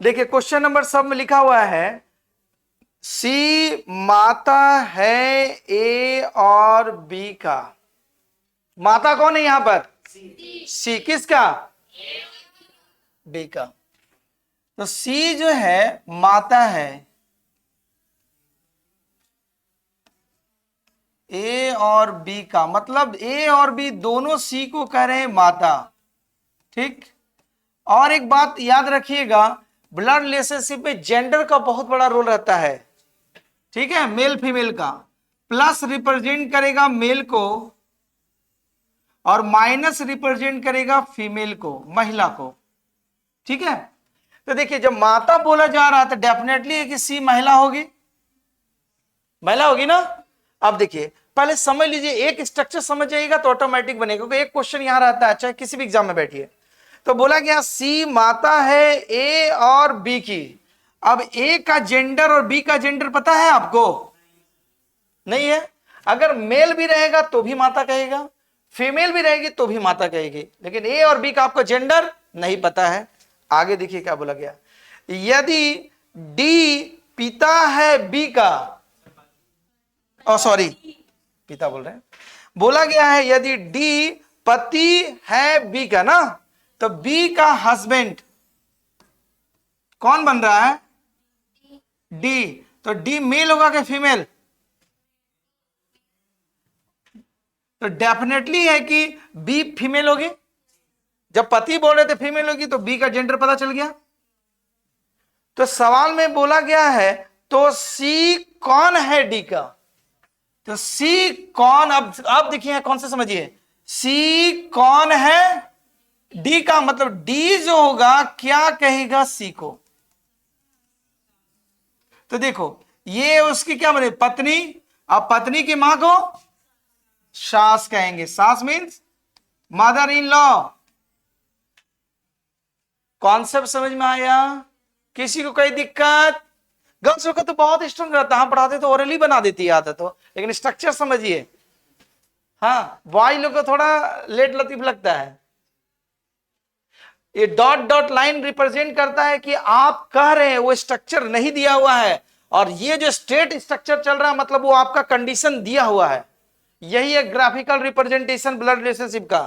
देखिए question number सब में लिखा हुआ है सी माता है ए और बी का। माता कौन है यहां पर? सी किसका? बी का। तो सी जो है माता है ए और बी का, मतलब ए और बी दोनों सी को कह रहे हैं माता। ठीक। और एक बात याद रखिएगा, ब्लड रिलेशनशिप में जेंडर का बहुत बड़ा रोल रहता है। ठीक है, मेल फीमेल का। प्लस रिप्रेजेंट करेगा मेल को और माइनस रिप्रेजेंट करेगा फीमेल को, महिला को। ठीक है। तो देखिए जब माता बोला जा रहा था डेफिनेटली है कि सी महिला होगी, महिला होगी ना। अब देखिए पहले समझ लीजिए, एक स्ट्रक्चर समझ जाइएगा तो ऑटोमेटिक बनेगा, क्योंकि एक क्वेश्चन यहां रहता है, चाहे किसी भी एग्जाम में बैठिए। तो बोला गया सी माता है ए और बी की। अब ए का जेंडर और बी का जेंडर पता है आपको? नहीं है। अगर मेल भी रहेगा तो भी माता कहेगा, फीमेल भी रहेगी तो भी माता कहेगी, लेकिन ए और बी का आपको जेंडर नहीं पता है। आगे देखिए क्या बोला गया, यदि डी पिता है बी का, सॉरी पिता बोल रहे हैं, बोला गया है यदि डी पति है बी का ना, तो बी का हस्बैंड कौन बन रहा है? डी। तो डी मेल होगा कि फीमेल? तो डेफिनेटली है कि बी फीमेल होगी। जब पति बोल रहे थे फीमेल होगी तो बी का जेंडर पता चल गया। तो सवाल में बोला गया है तो सी कौन है डी का? तो सी कौन, अब देखिए कौन से समझिए, सी कौन है डी का, मतलब डी जो होगा क्या कहेगा सी को। तो देखो ये उसकी क्या बने, पत्नी। अब पत्नी की मां को सास कहेंगे, सास means mother in law. Concept समझ में आया? किसी को कोई दिक्कत? गर्ल्स का तो बहुत स्ट्रांग रहता है, हम पढ़ाते तो ओरली बना देती है आदत तो, लेकिन स्ट्रक्चर समझिए। हाँ, बॉय लोग को थोड़ा लेट लतीफ लगता है। ये डॉट डॉट लाइन रिप्रेजेंट करता है कि आप कह रहे हैं, वो स्ट्रक्चर नहीं दिया हुआ है, और ये जो स्टेट स्ट्रक्चर चल रहा है मतलब वो आपका कंडीशन दिया हुआ है। यही है ग्राफिकल रिप्रेजेंटेशन ब्लड रिलेशनशिप का।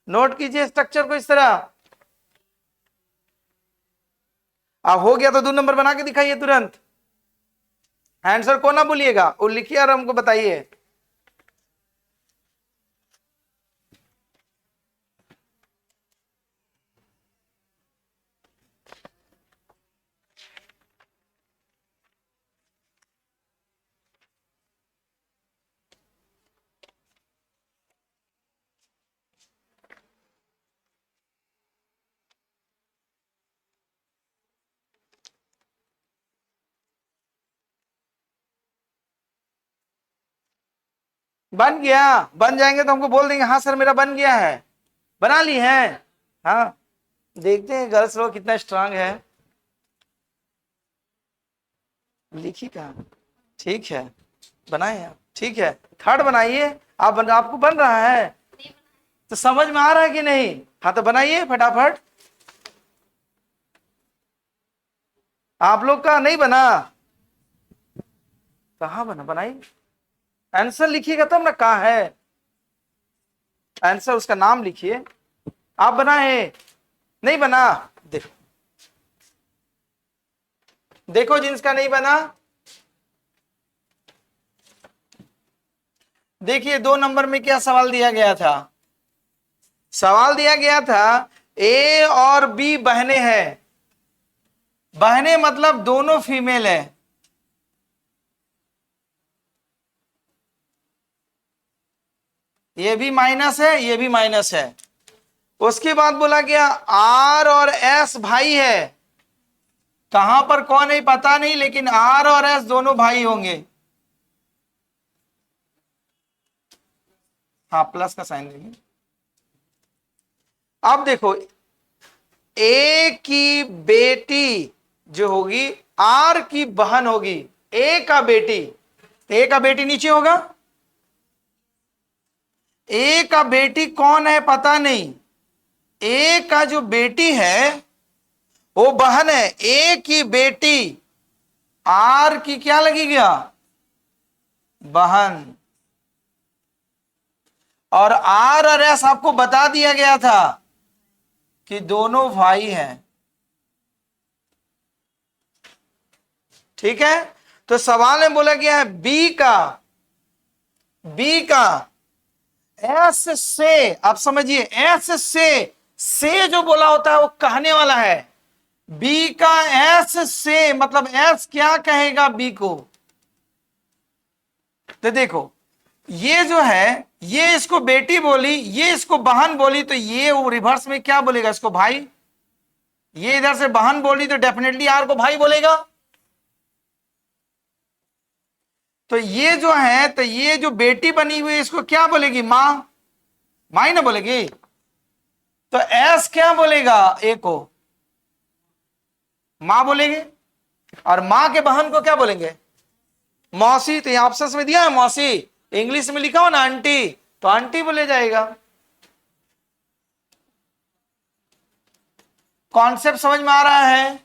नोट कीजिए स्ट्रक्चर को इस तरह। अब हो गया तो 2 नंबर बना के दिखाइए तुरंत। आंसर को ना बोलिएगा, वो लिखिए और हमको बताइए। बन गया? बन जाएंगे तो हमको बोल देंगे हाँ सर मेरा बन गया है। बना ली है? हाँ, देखते हैं गर्ल्स लोग कितना स्ट्रांग है। लिखी कहा? ठीक है, बनाए आप। ठीक है, थर्ड बनाइए। आपको बन रहा है तो समझ में आ रहा है कि नहीं? हाँ तो बनाइए फटाफट। आप लोग का नहीं बना? कहाँ बना? बनाइए। आंसर लिखिएगा तब ना, कहाँ है आंसर, उसका नाम लिखिए। आप बनाए? नहीं बना? देखो देखो जिनका नहीं बना, देखिए 2 नंबर में क्या सवाल दिया गया था। सवाल दिया गया था ए और बी बहनें हैं। बहनें मतलब दोनों फीमेल है। ये भी माइनस है, ये भी माइनस है। उसके बाद बोला गया आर और एस भाई है। कहां पर कौन है पता नहीं, लेकिन आर और एस दोनों भाई होंगे। हाँ, प्लस का साइन देंगे। अब देखो ए की बेटी जो होगी आर की बहन होगी, ए का बेटी, तो ए का बेटी नीचे होगा। ए का बेटी कौन है पता नहीं, ए का जो बेटी है वो बहन है, ए की बेटी आर की क्या लगी गया, बहन। और आर और एस आपको बता दिया गया था कि दोनों भाई हैं। ठीक है, तो सवाल में बोला गया है बी का एस से, आप समझिए एस से जो बोला होता है वो कहने वाला है। बी का एस से मतलब एस क्या कहेगा बी को। तो देखो ये जो है, ये इसको बेटी बोली, ये इसको बहन बोली, तो ये वो रिवर्स में क्या बोलेगा, इसको भाई। ये इधर से बहन बोली तो डेफिनेटली आर को भाई बोलेगा। तो ये जो है, तो ये जो बेटी बनी हुई है इसको क्या बोलेगी, मां, मां ही ना बोलेगी। तो एस क्या बोलेगा, ए को मां बोलेंगे, और मां के बहन को क्या बोलेंगे, मौसी। तो यहां ऑप्शन में दिया है मौसी, इंग्लिश में लिखा हो ना आंटी, तो आंटी बोले जाएगा। कॉन्सेप्ट समझ में आ रहा है।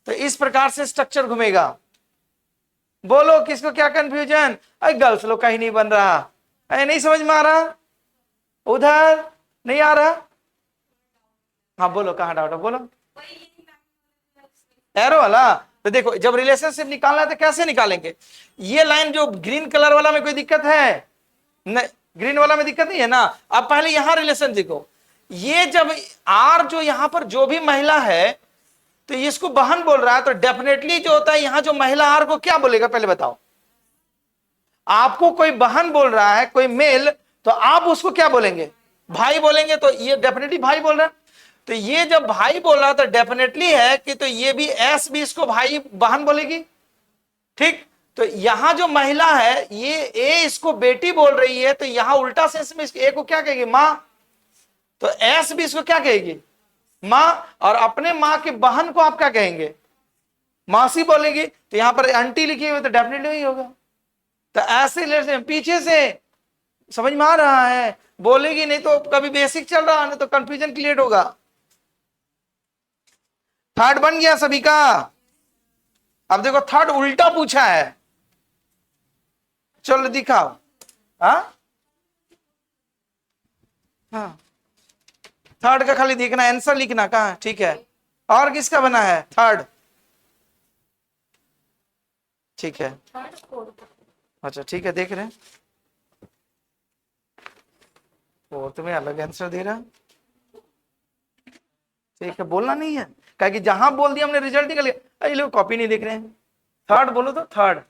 तो इस प्रकार से स्ट्रक्चर घूमेगा। बोलो किसको क्या कंफ्यूजन, अरे गर्ल्स लोग का ही नहीं बन रहा, अरे नहीं समझ में आ रहा, उधर नहीं आ रहा। हाँ बोलो कहाँ डाउट है, बोलो। एरो वाला, तो देखो जब रिलेशनशिप निकालना है तो कैसे निकालेंगे। ये लाइन जो ग्रीन कलर वाला में कोई दिक्कत है न, ग्रीन वाला में दिक्कत नहीं है ना। अब पहले यहां रिलेशन देखो, ये जब आर जो यहां पर जो भी महिला है तो इसको बहन बोल रहा है, तो डेफिनेटली जो होता है यहां जो महिला आर को क्या बोलेगा, पहले बताओ। आपको कोई बहन बोल रहा है कोई मेल, तो आप उसको क्या बोलेंगे, भाई बोलेंगे। तो ये डेफिनेटली भाई बोल रहा है। तो ये जब भाई बोल रहा तो डेफिनेटली है कि तो ये भी एस भी इसको भाई बहन बोलेगी। ठीक, तो यहां जो महिला है ये ए इसको बेटी बोल रही है, तो यहां उल्टा सेंस में ए को क्या कहेगी, मां। तो एस भी इसको क्या कहेगी, मां। और अपने मां की बहन को आप क्या कहेंगे, मासी बोलेगी। तो यहां पर आंटी लिखी हुई तो डेफिनेटली वही होगा। तो ऐसे पीछे से समझ में आ रहा है, बोलेगी नहीं तो कभी बेसिक चल रहा है ना तो कंफ्यूजन क्रिएट होगा। थर्ड बन गया सभी का। अब देखो थर्ड उल्टा पूछा है, चलो दिखाओ। हाँ हाँ, थर्ड का खाली देखना, आंसर लिखना कहाँ, ठीक है। और किसका बना है थर्ड, ठीक है, अच्छा ठीक है, देख रहे हैं। और तुम्हें अलग आंसर दे रहा, ठीक है, बोलना नहीं है, क्या कि जहां बोल दिया हमने रिजल्ट निकल गया। ये लोग कॉपी नहीं देख रहे हैं। थर्ड बोलो तो थर्ड,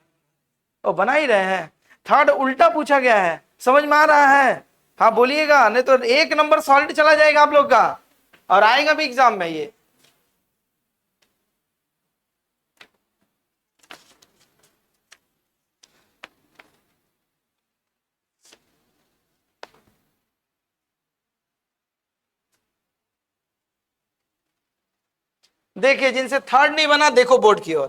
ओ बना ही रहे हैं। थर्ड उल्टा पूछा गया है, समझ में आ रहा है। हाँ बोलिएगा, नहीं तो एक नंबर सॉलिड चला जाएगा आप लोग का, और आएगा भी एग्जाम में ये। देखिए जिनसे थर्ड नहीं बना देखो बोर्ड की ओर।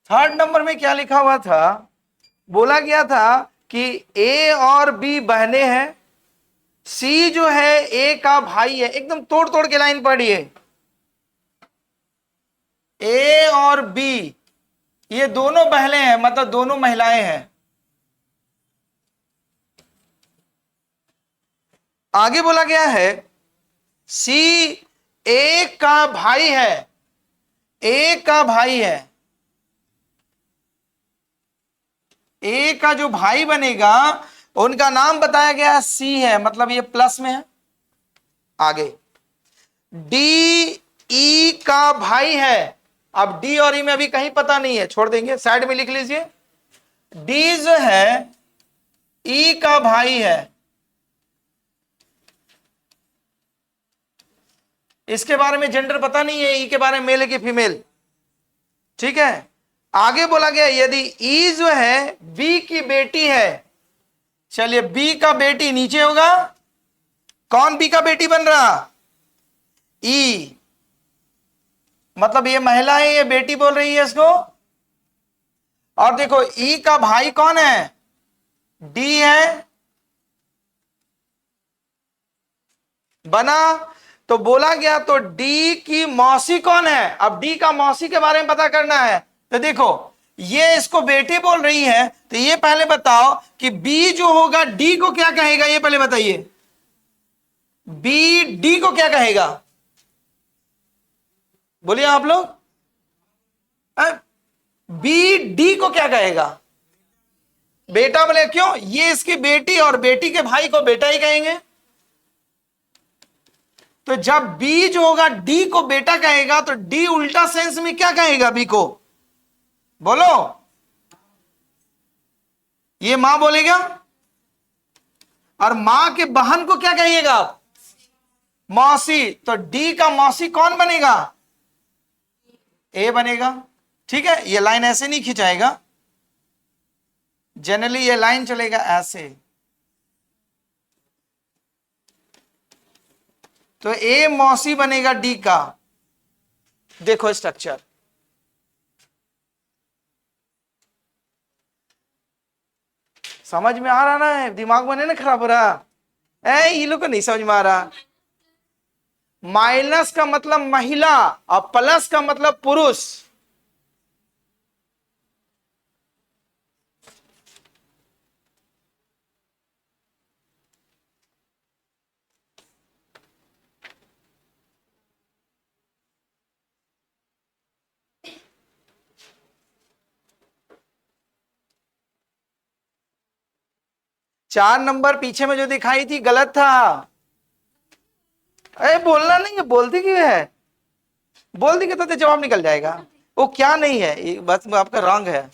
थर्ड नंबर में क्या लिखा हुआ था, बोला गया था कि ए और बी बहने हैं, सी जो है ए का भाई है। एकदम तोड़ तोड़ के लाइन पढ़िए, ए और बी ये दोनों बहनें हैं, मतलब दोनों महिलाएं हैं। आगे बोला गया है सी ए का भाई है, ए का भाई है। ए का जो भाई बनेगा उनका नाम बताया गया सी है, मतलब ये प्लस में है। आगे डी ई का भाई है। अब डी और ई में अभी कहीं पता नहीं है, छोड़ देंगे, साइड में लिख लीजिए। डी जो है ई का भाई है, इसके बारे में जेंडर पता नहीं है, ई के बारे में मेल है कि फीमेल। ठीक है, आगे बोला गया यदि ई जो है बी की बेटी है, चलिए बी का बेटी नीचे होगा, कौन बी का बेटी बन रहा, ई, मतलब ये महिला है, ये बेटी बोल रही है इसको। और देखो ई का भाई कौन है, डी है, बना। तो बोला गया तो डी की मौसी कौन है, अब डी का मौसी के बारे में पता करना है। तो देखो ये इसको बेटी बोल रही है, तो ये पहले बताओ कि बी जो होगा डी को क्या कहेगा, ये पहले बताइए। बी डी को क्या कहेगा, बोलिए आप लोग। बी डी को क्या कहेगा, बेटा। बोले क्यों, ये इसकी बेटी और बेटी के भाई को बेटा ही कहेंगे। तो जब बी जो होगा डी को बेटा कहेगा, तो डी उल्टा सेंस में क्या कहेगा बी को, बोलो। ये मां बोलेगा, और मां के बहन को क्या कहिएगा आप, मौसी। तो डी का मौसी कौन बनेगा, ए बनेगा। ठीक है, ये लाइन ऐसे नहीं खिंचाएगा, जनरली ये लाइन चलेगा ऐसे। तो ए मौसी बनेगा डी का। देखो स्ट्रक्चर, समझ में आ रहा ना, है दिमाग में नहीं ना खराब हो रहा है, ये लोग को नहीं समझ में आ रहा। माइनस का मतलब महिला और प्लस का मतलब पुरुष। चार नंबर पीछे में जो दिखाई थी गलत था। अरे बोलना नहीं है, बोलती क्यों है, बोल दी तो जवाब निकल जाएगा। वो क्या नहीं है, बस आपका रॉन्ग है,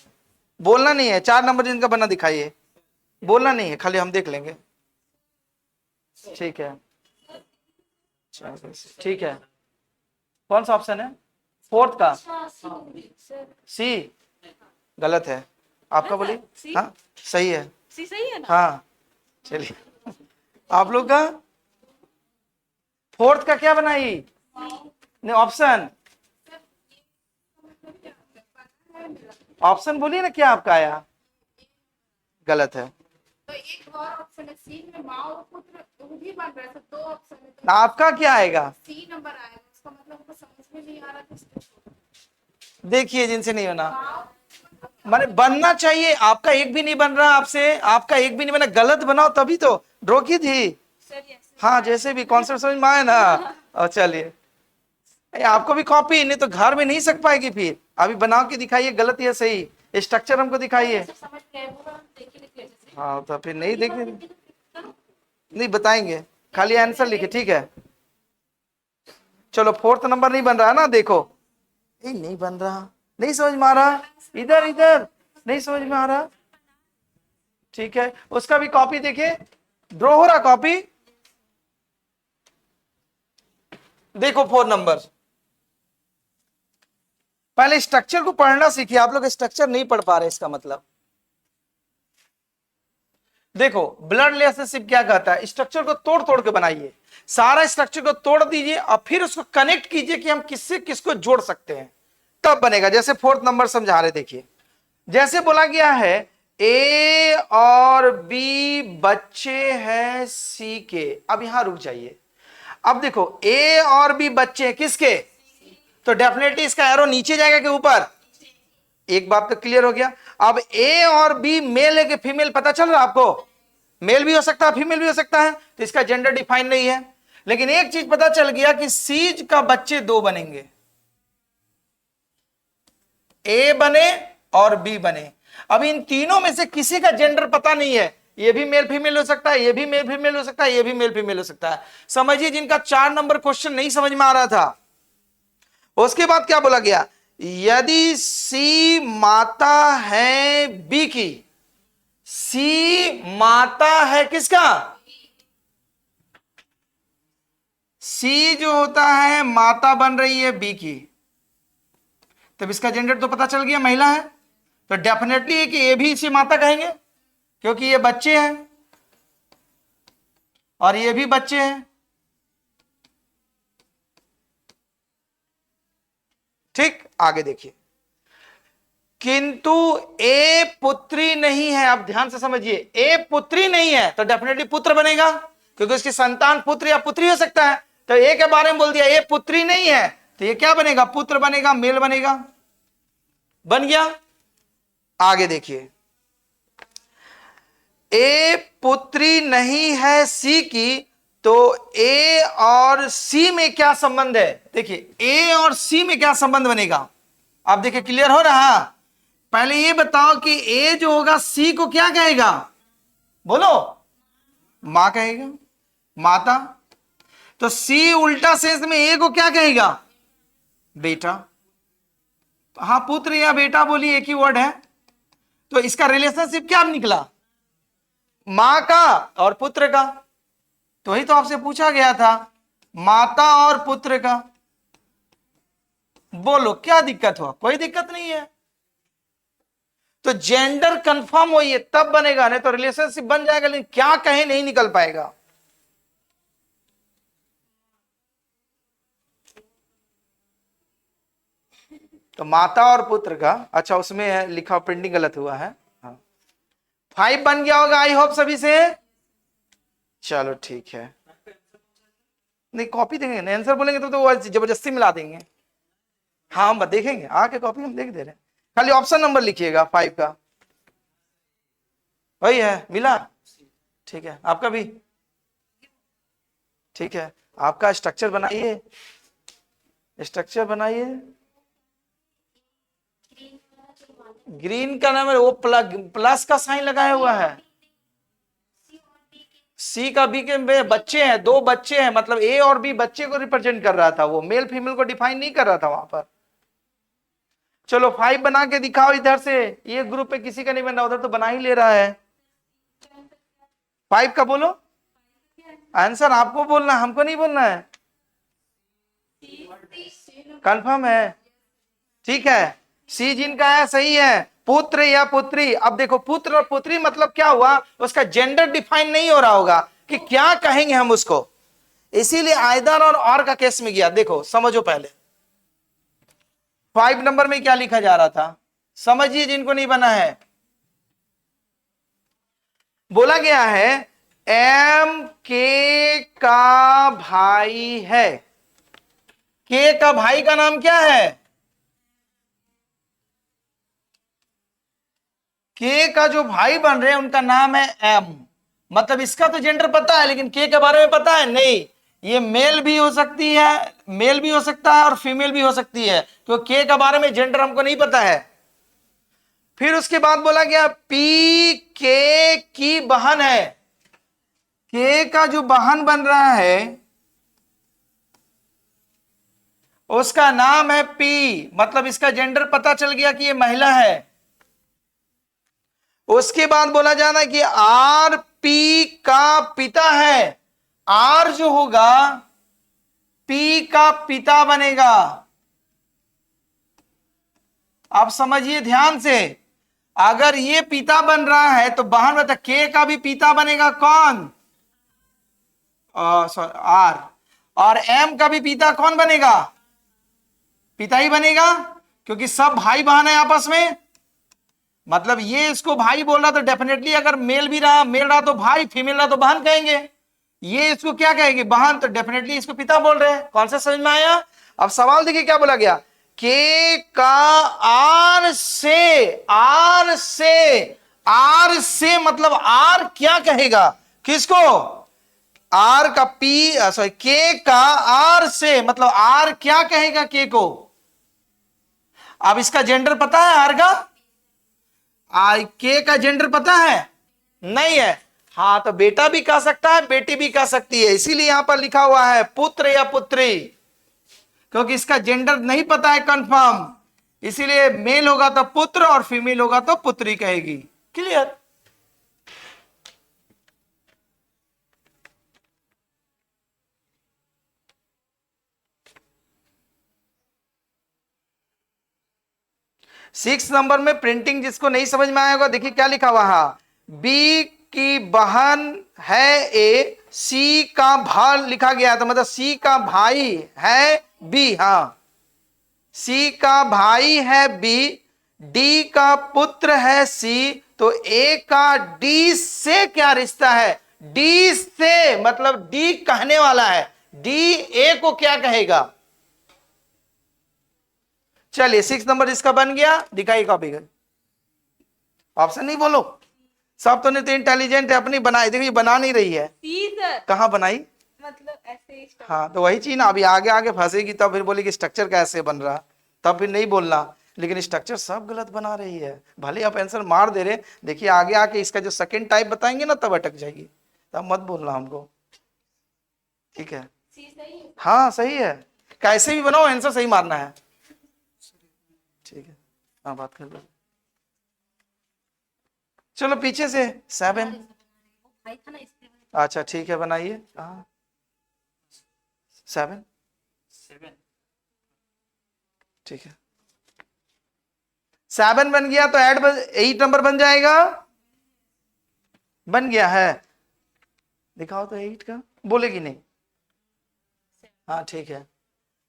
बोलना नहीं है। चार नंबर जिनका बना दिखाइए, बोलना नहीं है, खाली हम देख लेंगे। ठीक है, ठीक है। कौन सा ऑप्शन है, फोर्थ का, सी गलत है आपका, बोलिए। हाँ सही है, सी सही है ना। हाँ चलिए, आप लोग का फोर्थ का क्या बनाई, नहीं ऑप्शन, ऑप्शन बोलिए ना क्या आपका आया, गलत है। तो एक और ऑप्शन है सी में माँ और पुत्र, वो भी बन रहा है, तो दो ऑप्शन है। तो आपका क्या आएगा, सी नंबर आएगा, उसका मतलब को समझ में नहीं आ रहा। देखिए जिनसे नहीं होना, माने बनना चाहिए, आपका एक भी नहीं बन रहा आपसे, आपका एक भी नहीं बना, गलत बनाओ तभी तो ड्रॉ की थी। हाँ जैसे भी कॉन्सेप्ट समझ में आए ना। और चलिए, आपको भी कॉपी, नहीं तो घर में नहीं सक पाएगी फिर, अभी बना के दिखाइए, गलत या सही स्ट्रक्चर हमको दिखाइए। हाँ तो फिर नहीं देखने, नहीं बताएंगे, खाली आंसर लिखे, ठीक है। चलो फोर्थ नंबर नहीं बन रहा ना, देखो नहीं बन रहा, नहीं समझ में आ रहा, इधर इधर नहीं समझ में आ रहा। ठीक है, उसका भी कॉपी देखिए, ड्रॉ हो रहा कॉपी। देखो 4 नंबर, पहले स्ट्रक्चर को पढ़ना सीखिए, आप लोग स्ट्रक्चर नहीं पढ़ पा रहे, इसका मतलब देखो ब्लड रिलेशनशिप क्या कहता है, स्ट्रक्चर को तोड़ तोड़ के बनाइए, सारा स्ट्रक्चर को तोड़ दीजिए और फिर उसको कनेक्ट कीजिए कि हम किससे किसको जोड़ सकते हैं, तब बनेगा। जैसे 4th नंबर समझा रहे, देखिए जैसे बोला गया है ए और बी बच्चे हैं सी के। अब यहां रुक जाइए, अब देखो ए और बी बच्चे हैं किसके, तो डेफिनेटली इसका एरो नीचे जाएगा कि ऊपर, एक बात तो क्लियर हो गया। अब ए और बी मेल है कि फीमेल पता चल रहा है आपको, मेल भी हो सकता है फीमेल भी हो सकता है, तो इसका जेंडर डिफाइन नहीं है। लेकिन एक चीज पता चल गया कि सीज का बच्चे 2 बनेंगे, ए बने और बी बने। अब इन तीनों में से किसी का जेंडर पता नहीं है, ये भी मेल फीमेल हो सकता है, ये भी मेल फीमेल हो सकता है, ये भी मेल फीमेल हो सकता है। समझिए जिनका 4 नंबर क्वेश्चन नहीं समझ में आ रहा था। उसके बाद क्या बोला गया, यदि सी माता है बी की, सी माता है किसका, सी जो होता है माता बन रही है बी की, तब इसका जेंडर तो पता चल गया महिला है, तो डेफिनेटली कि ये भी इसी माता कहेंगे क्योंकि ये बच्चे हैं और ये भी बच्चे हैं। ठीक, आगे देखिए, किंतु ए पुत्री नहीं है। अब ध्यान से समझिए, ए पुत्री नहीं है तो डेफिनेटली पुत्र बनेगा, क्योंकि उसकी संतान पुत्र या पुत्री हो सकता है। तो ए के बारे में बोल दिया ये पुत्री नहीं है, तो ये क्या बनेगा, पुत्र बनेगा, मेल बनेगा। बन गया। आगे देखिए, ए पुत्री नहीं है सी की, तो ए और सी में क्या संबंध है। देखिए ए और सी में क्या संबंध बनेगा, आप देखिए क्लियर हो रहा। पहले ये बताओ कि ए जो होगा सी को क्या कहेगा, बोलो, मां कहेगा, माता। तो सी उल्टा सेंस में ए को क्या कहेगा, बेटा। हाँ, पुत्र या बेटा बोली एक ही वर्ड है, तो इसका रिलेशनशिप क्या निकला, मां का और पुत्र का। तो वही तो आपसे पूछा गया था, माता और पुत्र का। बोलो क्या दिक्कत हुआ, कोई दिक्कत नहीं है। तो जेंडर कंफर्म होइए है तब बनेगा, नहीं तो रिलेशनशिप बन जाएगा लेकिन क्या कहे नहीं निकल पाएगा। तो माता और पुत्र का, अच्छा उसमें है लिखा, प्रिंटिंग गलत हुआ है। हाँ, 5 बन गया होगा आई होप सभी से। चलो ठीक है, नहीं कॉपी देंगे, आंसर बोलेंगे तो वो जबरदस्ती मिला देंगे। हाँ हम देखेंगे आके कॉपी हम देख दे रहे हैं, खाली ऑप्शन नंबर लिखिएगा 5 का। वही है, मिला, ठीक है। आपका भी ठीक है। आपका स्ट्रक्चर बनाइए, स्ट्रक्चर बनाइए। ग्रीन का नाम है वो, प्लस का साइन लगाया हुआ है। सी का बी के बच्चे हैं, 2 बच्चे हैं, मतलब ए और बी बच्चे को रिप्रेजेंट कर रहा था, वो मेल फीमेल को डिफाइन नहीं कर रहा था वहां पर। चलो 5 बना के दिखाओ इधर से, ये ग्रुप पे किसी का नहीं बन रहा, उधर तो बना ही ले रहा है। 5 का बोलो आंसर, आपको बोलना, हमको नहीं बोलना है। कंफर्म है, ठीक है। सी जिनका है सही है, पुत्र या पुत्री। अब देखो पुत्र और पुत्री मतलब क्या हुआ, उसका जेंडर डिफाइन नहीं हो रहा होगा कि क्या कहेंगे हम उसको, इसीलिए आइदर और का केस में गया। देखो समझो पहले 5 नंबर में क्या लिखा जा रहा था, समझिए जिनको नहीं बना है। बोला गया है एम के का भाई है। के का भाई का नाम क्या है, के का जो भाई बन रहे हैं उनका नाम है एम। मतलब इसका तो जेंडर पता है लेकिन के बारे में पता है नहीं। ये मेल भी हो सकती है, मेल भी हो सकता है और फीमेल भी हो सकती है, तो के का बारे में जेंडर हमको नहीं पता है। फिर उसके बाद बोला गया पी के की बहन है। के का जो बहन बन रहा है उसका नाम है पी, मतलब इसका जेंडर पता चल गया कि ये महिला है। उसके बाद बोला जाना कि आर पी का पिता है। आर जो होगा पी का पिता बनेगा। आप समझिए ध्यान से, अगर ये पिता बन रहा है तो बहन बता, के का भी पिता बनेगा कौन, आर। और एम का भी पिता कौन बनेगा, पिता ही बनेगा, क्योंकि सब भाई बहन है आपस में। मतलब ये इसको भाई बोल रहा तो डेफिनेटली अगर मेल भी रहा, मेल रहा तो भाई, फीमेल रहा तो बहन कहेंगे। ये इसको क्या कहेंगे, बहन, तो डेफिनेटली इसको पिता बोल रहे हैं। कौन सा समझ में आया। अब सवाल देखिए क्या बोला गया, के का आर से, आर से मतलब आर क्या कहेगा किसको, आर का पी, सॉरी के का आर से मतलब आर क्या कहेगा के को। अब इसका जेंडर पता है आर का, के का जेंडर पता है नहीं है। हाँ तो बेटा भी कह सकता है, बेटी भी कह सकती है, इसीलिए यहां पर लिखा हुआ है पुत्र या पुत्री, क्योंकि इसका जेंडर नहीं पता है कंफर्म, इसीलिए मेल होगा तो पुत्र और फीमेल होगा तो पुत्री कहेगी। क्लियर। सिक्स नंबर में प्रिंटिंग जिसको नहीं समझ में आया होगा, देखिए क्या लिखा हुआ है, बी की बहन है ए, सी का भाई लिखा गया था, मतलब सी का भाई है बी। हाँ, सी का भाई है बी, डी का पुत्र है सी, तो ए का डी से क्या रिश्ता है, डी से मतलब डी कहने वाला है, डी ए को क्या कहेगा। चलिए 6 नंबर इसका बन गया, दिखाइए कॉपी कर, ऑप्शन नहीं बोलो, सब तो नहीं तो इंटेलिजेंट है, अपनी बनाई, देखिए बना नहीं रही है। कहाँ बनाई, मतलब ऐसे। हाँ तो वही चीज ना, अभी आगे आगे फंसेगी तब फिर बोलेगी स्ट्रक्चर कैसे बन रहा, तब फिर नहीं बोलना, लेकिन स्ट्रक्चर सब गलत बना रही है, भले आप आंसर मार दे रहे, देखिए आगे आके इसका जो सेकंड टाइप बताएंगे ना तब अटक जाएगी, तब मत बोलना हमको, ठीक है। हाँ सही है, कैसे भी बनाओ आंसर सही मारना है, ठीक है। हाँ बात कर लो, चलो पीछे से 7, अच्छा ठीक है बनाइए, हाँ 7, ठीक है 7 बन गया तो 8 नंबर बन जाएगा, बन गया है, दिखाओ तो 8 का, बोलेगी नहीं, हाँ ठीक है,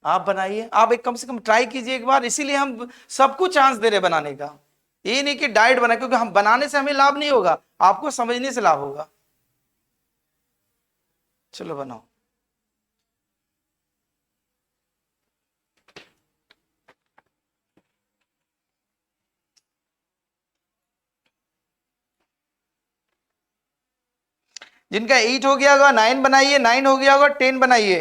आप बनाइए, आप एक कम से कम ट्राई कीजिए एक बार, इसीलिए हम सबको चांस दे रहे बनाने का, ये नहीं कि डाइट बना, क्योंकि हम बनाने से हमें लाभ नहीं होगा, आपको समझने से लाभ होगा। चलो बनाओ, जिनका 8 हो गया होगा 9 बनाइए, 9 हो गया होगा 10 बनाइए,